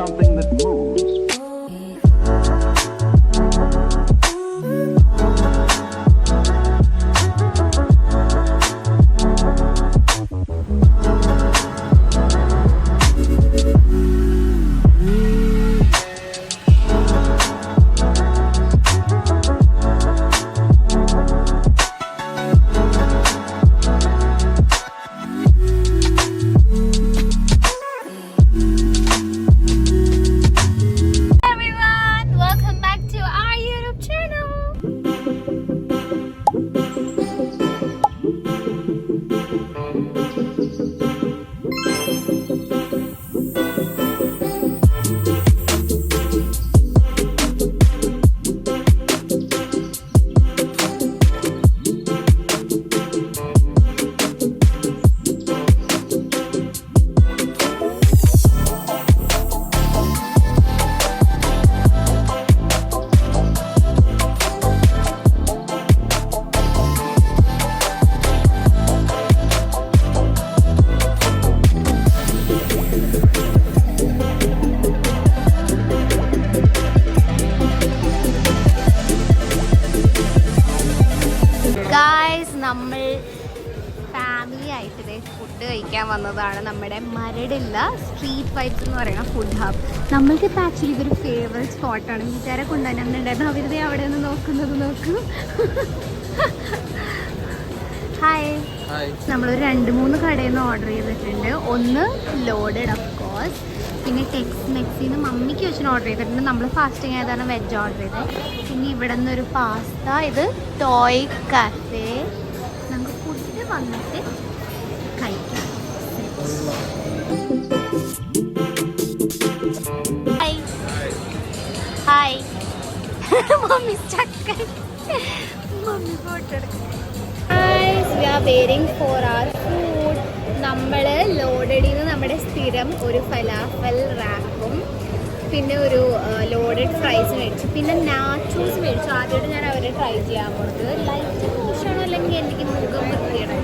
something that moves. നമ്മൾ family ആയിട്ട് food കഴിക്കാൻ വന്നതാണ് നമ്മുടെ മരടില്ല സ്ട്രീറ്റ് വൈബ്സ് എന്ന് പറയുന്ന ഫുഡ് ഹബ്. നമ്മൾക്ക് ഇപ്പോൾ ആക്ച്വലി ഇതൊരു ഫേവറേറ്റ് സ്പോട്ടാണ്. വീട്ടുകാരെ കൊണ്ടുവന്നിട്ടുണ്ടായിരുന്നു. അവരുടെ അവിടെ നിന്ന് നോക്കുന്നത് നോക്കൂ. ഹായ്, നമ്മളൊരു 2-3 കടയിൽ നിന്ന് ഓർഡർ ചെയ്തിട്ടുണ്ട്. ഒന്ന് ലോഡഡ് ഓഫ് കോഴ്സ്, പിന്നെ ടെക്സ് മെക്സിന്ന് മമ്മിക്ക് വെച്ചിട്ട് ഓർഡർ ചെയ്തിട്ടുണ്ട്. നമ്മൾ ഫാസ്റ്റിംഗ് ആയതാണ് വെജ് ഓർഡർ ചെയ്തത്. പിന്നെ ഇവിടെ നിന്നൊരു പാസ്ത. ഇത് ടോയ് കാഫേ. നമുക്ക് ഫുഡ് വന്നിട്ട് കഴിക്കാം. ഹായ് ഹായ് മമ്മി ചക്കൻ മമ്മി ഫോട്ടോ എടുക്കാം. We are waiting for our food. നമ്മൾ ലോഡഡിൽ നിന്ന് നമ്മുടെ സ്ഥിരം ഒരു ഫലാഫൽ റാപ്പും പിന്നെ ഒരു ലോഡഡ് ഫ്രൈസ് മേടിച്ചു. പിന്നെ നാച്ചോസ് മേടിച്ചു. ആദ്യമായിട്ട് ഞാൻ അവരെ ട്രൈ ചെയ്യാൻ പോകുന്നത്. ലൈറ്റ് മോശമാണോ അല്ലെങ്കിൽ എനിക്ക് മുഖം വൃത്തിയിടാൻ.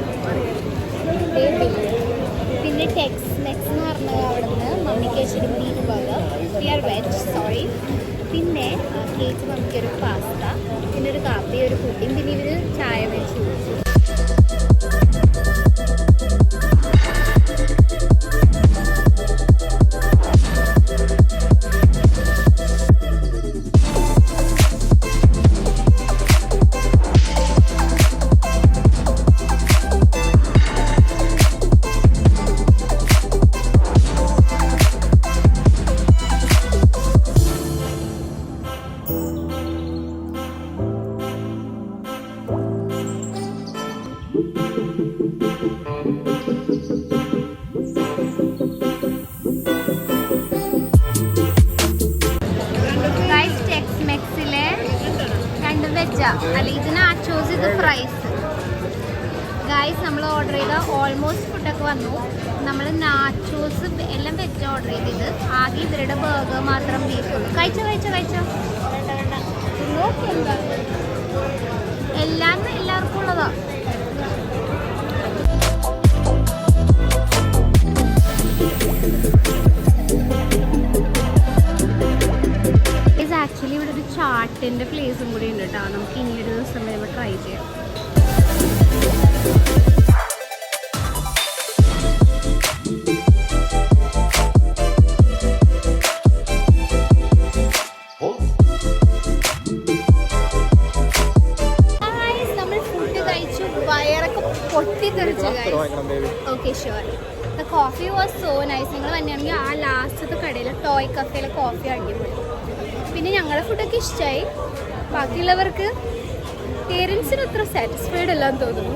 പിന്നെ ടെക്സ് മെക്സ് എന്ന് പറഞ്ഞത് അവിടെ നിന്ന് മമ്മിക്ക് വെച്ചിട്ട് beef burger. We are veg, sorry. പിന്നെ കേക്ക് മമ്മിക്കൊരു പാസ്ത, പിന്നെ ഒരു കാപ്പി, ഒരു പുഡിങ്, പിന്നെ ഇവർ ചായ വെച്ച് കുടിച്ചു. അല്ല, ഇത് നാച്ചോസ്, ഇത് ഫ്രൈസ്. ഗൈസ്, നമ്മൾ ഓർഡർ ചെയ്ത ഓൾമോസ്റ്റ് ഫുഡൊക്കെ വന്നു. നമ്മൾ നാച്ചോസ് എല്ലാം വെച്ച് ഓർഡർ ചെയ്തത്. ആകെ ഇവരുടെ ബർഗർ മാത്രം ബീഫുള്ളൂ. കഴിച്ചോ എല്ലാവർക്കും ഉള്ളതാ. ആക്ച്വലി ഇവിടെ ഒരു ചാട്ടിൻ്റെ പ്ലേസും കൂടി ഉണ്ട് കേട്ടോ. നമുക്ക് ഇനിയൊരു ദിവസം വരുമ്പോൾ ട്രൈ ചെയ്യാം. നമ്മൾ ഫുഡ് കഴിച്ചു, വയറൊക്കെ പൊട്ടിത്തെറിച്ചു. Okay, sure. The coffee was so nice. നിങ്ങൾ തന്നെയാണെങ്കിൽ ആ ലാസ്റ്റത്തെ കടയിൽ ടോയ് കഫേയിലെ കോഫി അടിപൊളി. പിന്നെ ഞങ്ങളുടെ ഫുഡൊക്കെ ഇഷ്ടമായി. ബാക്കിയുള്ളവർക്ക് പേരൻസിന് അത്ര സാറ്റിസ്ഫൈഡ് അല്ലാന്ന് തോന്നുന്നു.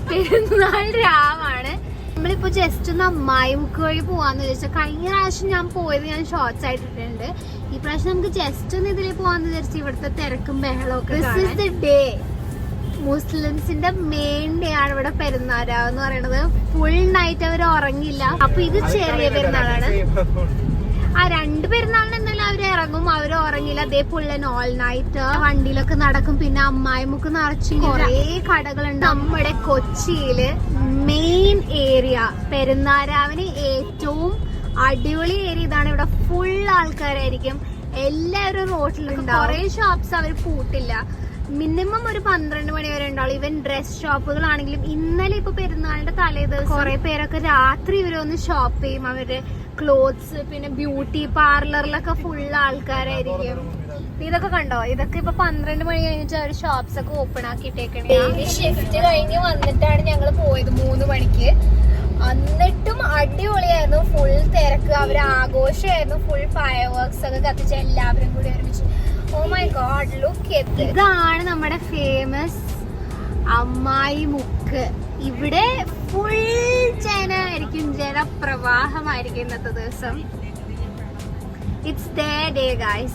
പെരുന്നാൾ രാമാണ്. നമ്മളിപ്പോ ജസ്റ്റ് ഒന്ന് അമ്മായിമുക്ക് വഴി പോവാന്ന് ചോദിച്ചാൽ കഴിഞ്ഞ പ്രാവശ്യം ഞാൻ പോയത് ഞാൻ ഷോർട്സ് ആയിട്ടിട്ടുണ്ട്. ഈ പ്രാവശ്യം നമുക്ക് ജസ്റ്റ് ഒന്ന് ഇതിലേ പോവാന്ന് വിചാരിച്ചു. ഇവിടുത്തെ തിരക്കും ബഹളമൊക്കെ. ദിസ് ഈസ് ദ ഡേ, മുസ്ലിംസിന്റെ മെയിൻ ഡേ ആണ് ഇവിടെ പെരുന്നാൾ എന്ന് പറയുന്നത്. ഫുൾ നൈറ്റ് അവർ ഉറങ്ങില്ല. അപ്പൊ ഇത് ചെറിയ പെരുന്നാളാണ്. ആ 2 പെരുന്നാളിന് എന്തായാലും അവര് ഇറങ്ങും, അവര് ഉറങ്ങില്ല. അതേപോലെ ഓൾ നൈറ്റ് വണ്ടിയിലൊക്കെ നടക്കും. പിന്നെ അമ്മായിമുക്ക് നിറച്ചും കുറേ കടകളുണ്ട്. നമ്മുടെ കൊച്ചിയില് മെയിൻ ഏരിയ പെരുന്നാരാവിന് ഏറ്റവും അടിപൊളി ഏരിയ ഇതാണ്. ഇവിടെ ഫുൾ ആൾക്കാരായിരിക്കും, എല്ലാവരും റോഡിലുണ്ട്. കുറെ ഷോപ്സ് അവർ പൂട്ടില്ല. മിനിമം ഒരു 12 മണി വരെ ഉണ്ടാവും. ഈവൻ ഡ്രസ് ഷോപ്പുകളാണെങ്കിലും ഇന്നലെ ഇപ്പൊ പെരുന്നാളിന്റെ തലേ ദിവസം കുറെ പേരൊക്കെ രാത്രി ഇവരൊന്ന് ഷോപ്പ് ചെയ്യും. അവര് ക്ലോത്ത്സ്, പിന്നെ ബ്യൂട്ടി പാർലറിലൊക്കെ ഫുൾ ആൾക്കാരായിരിക്കും. ഇതൊക്കെ കണ്ടോ, ഇതൊക്കെ ഇപ്പൊ 12 മണി കഴിഞ്ഞിട്ട് അവര് ഷോപ്സ് ഒക്കെ ഓപ്പൺ ആക്കിയിട്ടേക്കണേ. ഷിഫ്റ്റ് കഴിഞ്ഞ് വന്നിട്ടാണ് ഞങ്ങള് പോയത് 3 മണിക്ക്. എന്നിട്ടും അടിപൊളിയായിരുന്നു, ഫുൾ തിരക്ക്. അവര് ആഘോഷമായിരുന്നു, ഫുൾ ഫയർ വർക്ക്സ് ഒക്കെ കത്തിച്ച് എല്ലാവരും കൂടി ഒരുമിച്ച്. Oh my god, look at. ഇതാണ് നമ്മുടെ ഫേമസ് അമ്മായി മുക്ക്. ഇവിടെ ഫുൾ ജനമായിരിക്കും, ജനപ്രവാഹമായിരിക്കും ഇന്നത്തെ ദിവസം. It's their day guys.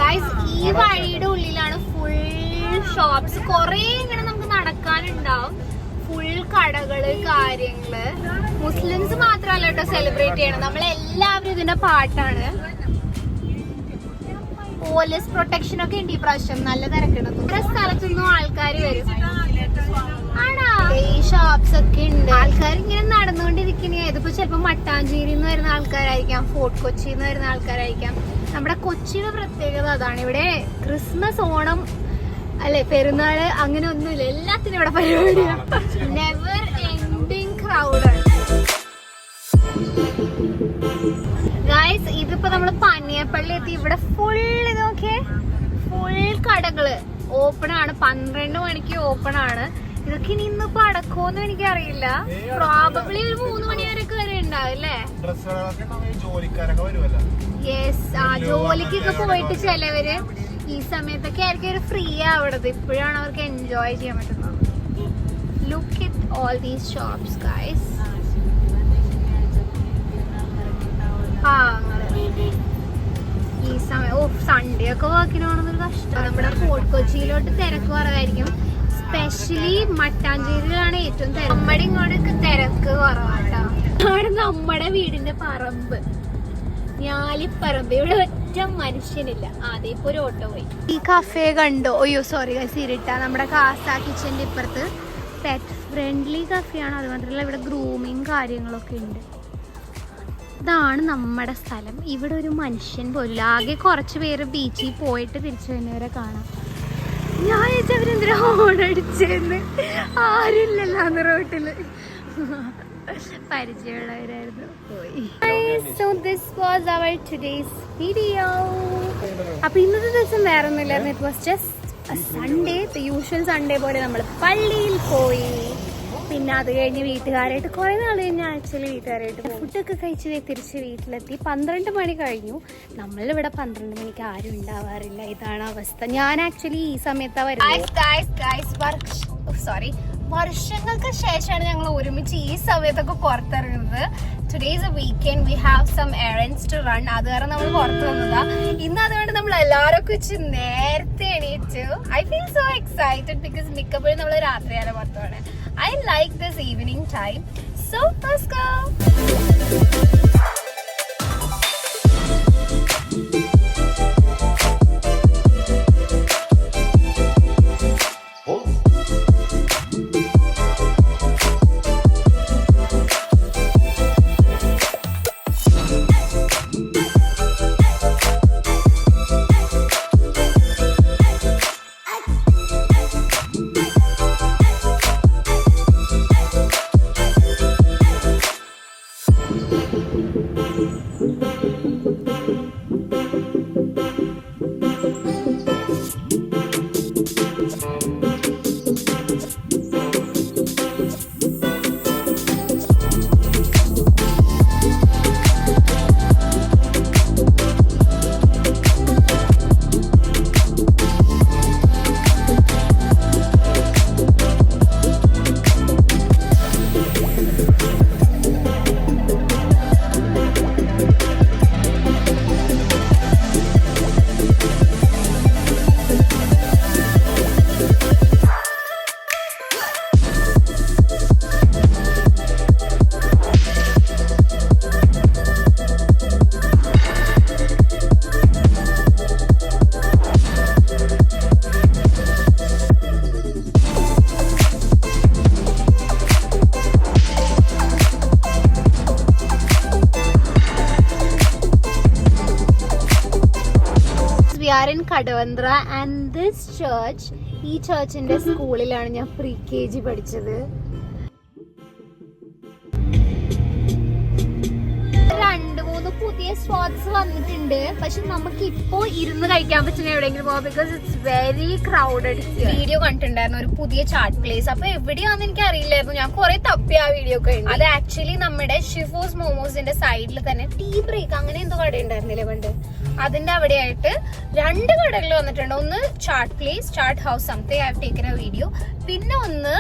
Guys ഈ വഴിയുടെ ഉള്ളിലാണ് ഫുൾ ഷോപ്സ്. കൊറേ ഇങ്ങനെ നമുക്ക് നടക്കാനുണ്ടാവും. ഫുൾ കടകള്, കാര്യങ്ങള്. മുസ്ലിംസ് മാത്രമല്ല കേട്ടോ സെലിബ്രേറ്റ് ചെയ്യണം, നമ്മളെല്ലാവരും ഇതിന്റെ പാട്ടാണ്. പോലീസ് പ്രൊട്ടക്ഷൻ ഒക്കെ ഉണ്ട് ഈ പ്രാവശ്യം. നല്ല തിരക്കണം. ഓരോ സ്ഥലത്തുനിന്നും ആൾക്കാർ വരും. ആണോ, ഈ ഷോപ്സ് ഒക്കെ ഉണ്ട്. ആൾക്കാർ ഇങ്ങനെ നടന്നുകൊണ്ടിരിക്കണേ. ഇതിപ്പോ ചിലപ്പോ മട്ടാഞ്ചേരിന്ന് വരുന്ന ആൾക്കാരായിരിക്കാം, ഫോർട്ട് കൊച്ചിന്ന് വരുന്ന ആൾക്കാരായിരിക്കാം. നമ്മുടെ കൊച്ചിയുടെ പ്രത്യേകത അതാണ്. ഇവിടെ ക്രിസ്മസ്, ഓണം അല്ലെ, പെരുന്നാള് അങ്ങനെ ഒന്നുമില്ല. എല്ലാത്തിനും ഇവിടെ പരിപാടിയാണ്. Never ending ക്രൗഡാണ്. ഗൈസ് ഇതിപ്പോ നമ്മള് പന്നിയപ്പള്ളി എത്തി. ഇവിടെ ഫുൾ ഇതൊക്കെ ഫുൾ കടകള് ഓപ്പൺ ആണ്. 12 മണിക്ക് ഓപ്പൺ ആണ്. ഇതൊക്കെ ഇനി ഇന്നിപ്പോ അടക്കോന്നും എനിക്കറിയില്ല. പ്രോബബ്ലി ഒരു 3 മണി വരെ ഉണ്ടാവില്ലേ? യെസ്, ആ ജോലിക്കൊക്കെ പോയിട്ട് ചിലവര് ഈ സമയത്തൊക്കെ ആയിരിക്കും ഒരു ഫ്രീ ആവണത്. ഇപ്പോഴാണ് അവർക്ക് എൻജോയ് ചെയ്യാൻ പറ്റുന്നത്. Look at all these shops guys. ഈ സമയം സൺഡേ ഒക്കെ വർക്കിന് പോകണമെന്നൊരു കഷ്ടം. നമ്മുടെ ഫോർട്ട് കൊച്ചിയിലോട്ട് തിരക്ക് കുറവായിരിക്കും. സ്പെഷ്യലി മട്ടാഞ്ചേരിയിലാണ് ഏറ്റവും തിരക്ക്. നമ്മുടെ ഇങ്ങോട്ടൊക്കെ തിരക്ക് കുറവാട്ടോ. അവിടെ നമ്മുടെ വീടിന്റെ പറമ്പ്, ഞാലിപ്പറമ്പ്. ഇവിടെ ഒറ്റ മനുഷ്യനില്ല. അതേപ്പോ ഒരു ഓട്ടോ പോയി. ഈ കഫേ കണ്ടോ? അയ്യോ സോറി സീരിട്ട. നമ്മുടെ കാസ കിച്ചന്റെ ഇപ്പുറത്ത് പെറ്റ് ഫ്രണ്ട്ലി കഫേയാണ്. അത് മാത്രമല്ല ഇവിടെ ഗ്രൂമിങ് കാര്യങ്ങളൊക്കെ ഉണ്ട്. ഇതാണ് നമ്മുടെ സ്ഥലം. ഇവിടെ ഒരു മനുഷ്യൻ പോലും. ആകെ കുറച്ച് പേര് ബീച്ചിൽ പോയിട്ട് തിരിച്ചു വരുന്നവരെ കാണാം. ഞാൻ ചോദിച്ചവരെന്തിനാ ഓടടിച്ചെന്ന്. ആരുമില്ലല്ലോ അന്ന് റോട്ടില്. പരിചയമുള്ളവരായിരുന്നു, പോയി. So this was our today's video. അപ്പൊ ഇന്നത്തെ ദിവസം വേറെ ഒന്നുമില്ലായിരുന്നു. It was just Sunday. Usual Sunday പോലെ നമ്മൾ പള്ളിയിൽ പോയി. പിന്നെ അത് കഴിഞ്ഞ് വീട്ടുകാരായിട്ട് കുറെ നാൾ കഴിഞ്ഞ് ആക്ച്വലി വീട്ടുകാരായിട്ട് ഫുഡൊക്കെ കഴിച്ച് തിരിച്ച് വീട്ടിലെത്തി. 12 മണി കഴിഞ്ഞു. നമ്മളിവിടെ 12 മണിക്ക് ആരും ഉണ്ടാവാറില്ല. ഇതാണ് അവസ്ഥ. ഞാൻ ആക്ച്വലി ഈ സമയത്താണ് വരുന്നത്. വർഷങ്ങൾക്ക് ശേഷമാണ് ഞങ്ങൾ ഒരുമിച്ച് ഈ സമയത്തൊക്കെ പുറത്തിറങ്ങുന്നത്. Today is a weekend. We have some errands to run. അത് കാരണം നമ്മൾ പുറത്ത് വന്നതാ. ഇന്ന് അതുകൊണ്ട് നമ്മൾ എല്ലാവരും വെച്ച് നേരത്തെ എണീറ്റു. I feel so excited because മിക്കപ്പോഴും നമ്മൾ രാത്രിയാണ് പുറത്ത് പോകണേ. I like this evening time. So let's go. Kadavanthra and this church. ഈ ചർച്ചിന്റെ സ്കൂളിലാണ് ഞാൻ pre-KG പഠിച്ചത്. 2-3 പുതിയ സ്പോട്സ് വന്നിട്ടുണ്ട്. പക്ഷെ നമുക്ക് ഇപ്പോ ഇരുന്ന് കഴിക്കാൻ പറ്റുന്ന എവിടെയെങ്കിലും പോവാം. Because it's very crowded. Video കണ്ടിട്ടുണ്ടായിരുന്നു ഒരു പുതിയ ചാട്ട് പ്ലേസ്. അപ്പൊ എവിടെയാന്ന് എനിക്ക് അറിയില്ലായിരുന്നു. ഞാൻ കുറെ തപ്പി ആ വീഡിയോ ഒക്കെ. അത് ആക്ച്വലി നമ്മുടെ ഷിഫോസ് മോമോസിന്റെ സൈഡിൽ തന്നെ ടീ ബ്രേക്ക് അങ്ങനെ എന്തോ കട ഉണ്ടായിരുന്നില്ലേ പണ്ട്, അതിന്റെ അവിടെയായിട്ട് 2 കടകൾ വന്നിട്ടുണ്ട്. ഒന്ന് chaat place, chaat house something, I have taken a video. പിന്നെ ഒന്ന്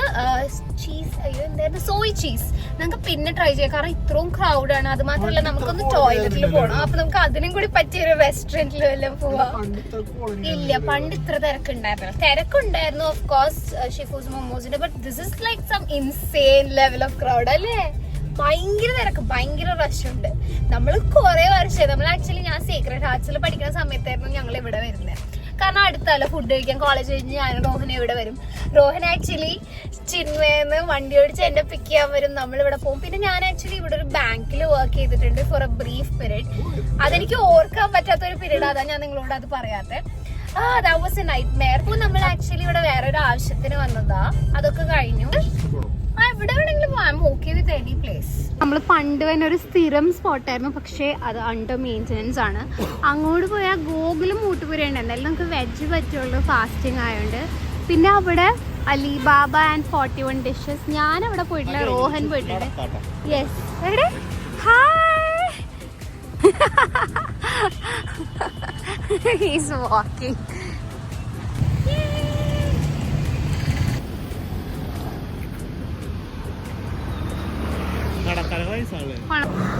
ചീസ്, എന്തായിരുന്നു, സോയ് ചീസ്. നമുക്ക് പിന്നെ ട്രൈ ചെയ്യാം, കാരണം ഇത്രയും ക്രൗഡാണ്. അത് മാത്രമല്ല നമുക്കൊന്ന് ടോയ്ലറ്റിൽ പോകണം. അപ്പൊ നമുക്ക് അതിനും കൂടി പറ്റിയൊരു റെസ്റ്റോറന്റിൽ വല്ലതും പോവാം. ഇല്ല, പണ്ട് ഇത്ര തിരക്കുണ്ടായിരുന്നില്ല. തിരക്കുണ്ടായിരുന്നു ഓഫ് കോഴ്സ് ഷിഫോസ് മോമോസിന്റെ, but this is like some insane level of crowd അല്ലേ. ഭയങ്കര തിരക്ക്, ഭയങ്കര റഷ് ഉണ്ട്. നമ്മൾ കുറെ വർഷം, നമ്മൾ ആക്ച്വലി ഞാൻ സീക്രട്ട് ഹാർട്സിൽ പഠിക്കുന്ന സമയത്തായിരുന്നു ഞങ്ങൾ ഇവിടെ വരുന്നത്. കാരണം അടുത്തല്ല ഫുഡ് കഴിക്കാൻ, കോളേജ് കഴിഞ്ഞ് ഞാൻ റോഹന ഇവിടെ വരും. റോഹൻ ആക്ച്വലി ചിന്മയെന്ന് വണ്ടി ഓടിച്ച് എന്നെ പിക്ക് ചെയ്യാൻ വരും, നമ്മളിവിടെ പോകും. പിന്നെ ഞാൻ ആക്ച്വലി ഇവിടെ ഒരു ബാങ്കിൽ വർക്ക് ചെയ്തിട്ടുണ്ട് ഫോർ എ ബ്രീഫ് പീരീഡ്. അതെനിക്ക് ഓർക്കാൻ പറ്റാത്ത ഒരു പീരീഡ്, അതാ ഞാൻ നിങ്ങളോട് അത് പറയാത്തെ. that was a nightmare. അപ്പോൾ നമ്മൾ ആക്ച്വലി ഇവിടെ വേറൊരു ആവശ്യത്തിന് വന്നതാ, അതൊക്കെ കഴിഞ്ഞു. എവിടെ വേണമെങ്കിലും പോവാം, ഓക്കെ വിത്ത് എനി പ്ലേസ്. നമ്മൾ പണ്ട് തന്നെ ഒരു സ്ഥിരം സ്പോട്ടായിരുന്നു, പക്ഷേ അത് അണ്ടർ മെയിൻ്റനൻസ് ആണ്. അങ്ങോട്ട് പോയാൽ ഗോകുലും ഊട്ടുപുര ഉണ്ട്. എന്തായാലും നമുക്ക് വെജ് പറ്റുള്ളൂ, ഫാസ്റ്റിംഗ് ആയതുകൊണ്ട്. പിന്നെ അവിടെ അലിബാബ ആൻഡ് 41 ഡിഷസ്. ഞാൻ അവിടെ പോയിട്ടില്ല, റോഹൻ പോയിട്ടുണ്ട്. യെസ്, എവിടെ hi he's walking.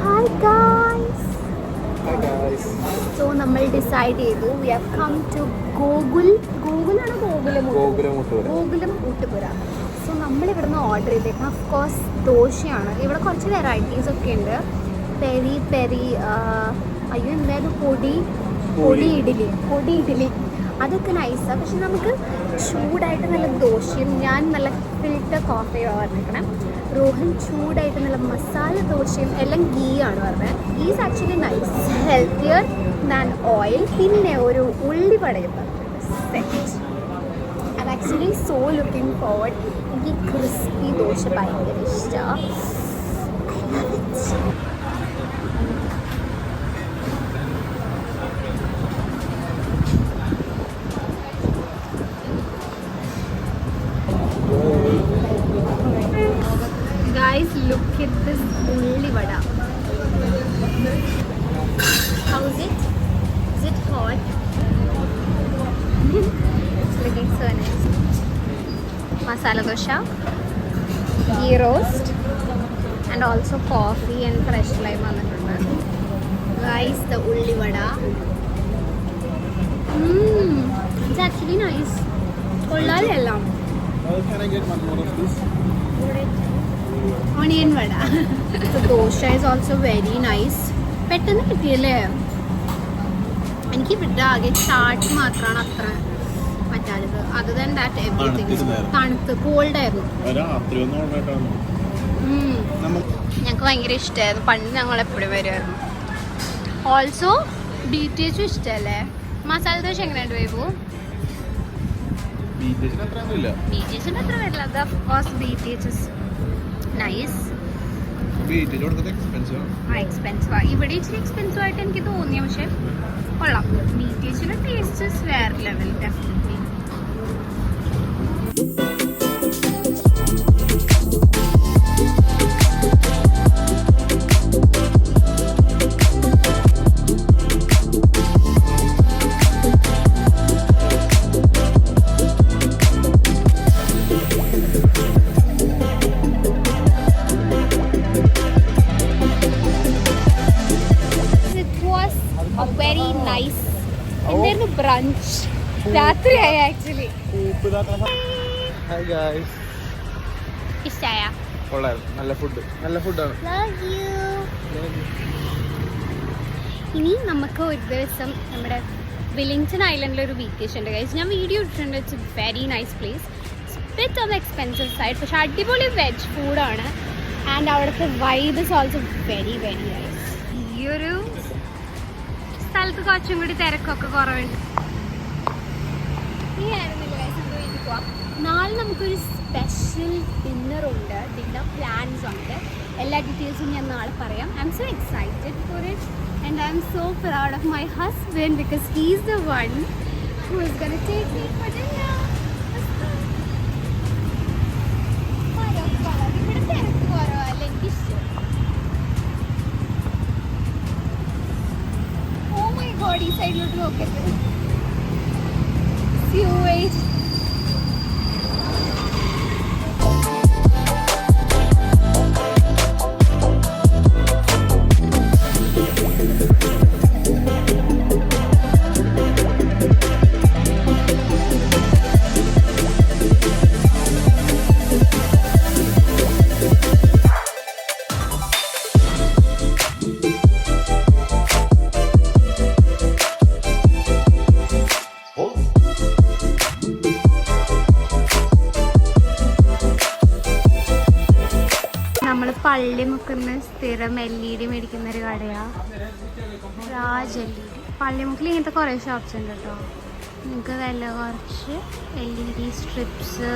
Hi guys. So നമ്മൾ ഡിസൈഡ് ചെയ്തു, we have come to ഗോകുലാണ് ഗോകുലം ഊട്ടുപുര. സോ നമ്മൾ ഇവിടുന്ന് ഓർഡർ ചെയ്തേക്കാം. ഓഫ് കോഴ്സ് ദോശയാണ്. ഇവിടെ കുറച്ച് വെറൈറ്റീസ് ഒക്കെ ഉണ്ട്. പെരി അയ്യോ എന്തായാലും പൊടി ഇഡ്ഡലി അതൊക്കെ നൈസാണ്. പക്ഷെ നമുക്ക് ചൂടായിട്ട് നല്ല ദോശയും, ഞാൻ നല്ല ഫിൽറ്റർ കോഫിയാണ് പറഞ്ഞേക്കണം. റോഹൻ ചൂടായിട്ട് നല്ല മസാല ദോശയും എല്ലാം ഗീ ആണ് പറഞ്ഞത്. Ghee is actually nice, healthier than oil. പിന്നെ ഒരു ഉള്ളിവടയും set. I actually so looking forward. എനിക്ക് ക്രിസ്പി ദോശ ഭയങ്കര ഇഷ്ടമാണ്. Guys, look at this ulli vada. How is it? Is it hot? It's looking so nice. Masala dosha, ghee roast, and also coffee and fresh lime vannittundu. Guys, the ulli vada. It's actually nice. Kollal ellam. Can I get one more of this? Onion vada. The dosha is also very nice. പെട്ടെന്ന് കിട്ടിയല്ലേ. എനിക്ക് ഇവിടെ ആകെ ചാട്ട് മാത്രമാണ് അത്ര പറ്റാത്തത്. Other than that everything തണുത്ത് called ആയിരുന്നു. ഞങ്ങൾക്ക് ഭയങ്കര ഇഷ്ടമായിരുന്നു. പണ്ട് ഞങ്ങൾ എപ്പോഴും വരുമായിരുന്നു. ഓൾസോ BTH ഇഷ്ടമല്ലേ. മസാല ദോശ എങ്ങനെയുണ്ട് വേവു? BTHന് അത്ര വരില്ല. അത് of course BTH is nice. Expensive. ഇവിടെ ഇച്ചിരി എക്സ്പെൻസീവ് ആയിട്ട് എനിക്ക് തോന്നിയ, പക്ഷെ കൊള്ളാം. BTHന്റെ ടേസ്റ്റ് വേറെ ലെവൽ ഡെഫിനറ്റ്ലി. Very nice. എന്തായിരുന്നു ബ്രഞ്ച്? രാത്രിയായി ആക്ച്വലി. ഇഷ്ടായ? നല്ല ഫുഡാണ്. ഇനി നമുക്ക് ഒരു ദിവസം നമ്മുടെ വില്ലിംഗ്ടൺ ഐലൻഡിലൊരു വീക്കേഷൻ ഉണ്ട് ഗൈസ്. ഞാൻ വീഡിയോ ഇട്ടിട്ടുണ്ട്. It's A very nice place. Bit of expensive side, പക്ഷെ അടിപൊളി വെജ് ഫുഡാണ്. ആൻഡ് അവിടുത്തെ vibe is also very very nice. ഈ ഒരു സ്ഥലത്ത് കുറച്ചും കൂടി തിരക്കൊക്കെ കുറവുണ്ട്. എന്തായാലും നമുക്കൊരു സ്പെഷ്യൽ ഡിന്നറുണ്ട്, ഡിന്നർ പ്ലാൻസ് ഉണ്ട്. എല്ലാ ഡീറ്റെയിൽസും ഞാൻ നാളെ പറയാം. I M so excited for it and I M so proud of my husband because he is the one who is gonna take me for dinner. ഇവിടെ തിരക്ക് കുറവല്ല, എനിക്കിഷ്ടം. ഓ മൈ ഗോഡ്, ഈ സൈഡിലോട്ട് നോക്കട്ടെ. You wait. നമ്മൾ പള്ളി മുക്കുന്ന സ്ഥിരം LED മേടിക്കുന്ന ഒരു കടയാണ് രാജ് LED. പള്ളിമുക്കിൽ ഇങ്ങനത്തെ കുറേ ഷോപ്സ് ഉണ്ട് കേട്ടോ. നിങ്ങൾക്ക് വില കുറച്ച് LED strips,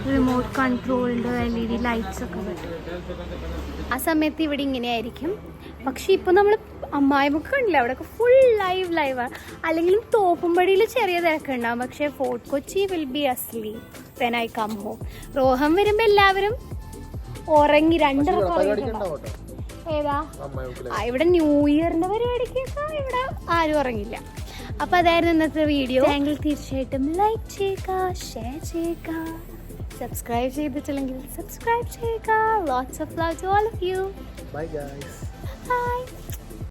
remote controlled LED lights ഒക്കെ കിട്ടും. ആ സമയത്ത് ഇവിടെ ഇങ്ങനെയായിരിക്കും. പക്ഷെ ഇപ്പോൾ നമ്മൾ അമ്മായിമുക്ക് കണ്ടില്ല, അവിടെയൊക്കെ ഫുൾ ലൈവാണ്. അല്ലെങ്കിലും തോപ്പുംപടിയിൽ ചെറിയ തിരക്കുണ്ടാവും. പക്ഷേ Fort Kochi will be asleep when I come home. Rohan വരുമ്പോൾ എല്ലാവരും ഉറങ്ങി 2:30 ഏതാ ഇവിടെ ന്യൂ ഇയറിന്റെ പരിപാടിക്കൊക്കെ ഇവിടെ ആരും ഉറങ്ങില്ല. അപ്പൊ അതായിരുന്നു ഇന്നത്തെ വീഡിയോ. എങ്കിൽ തീർച്ചയായിട്ടും ലൈക്ക് ചെയ്യുക, ഷെയർ ചെയ്യുക, സബ്സ്ക്രൈബ് ചെയ്തിട്ടില്ലെങ്കിൽ സബ്സ്ക്രൈബ് ചെയ്യുക. Lots of love to all of you. Bye guys. Bye.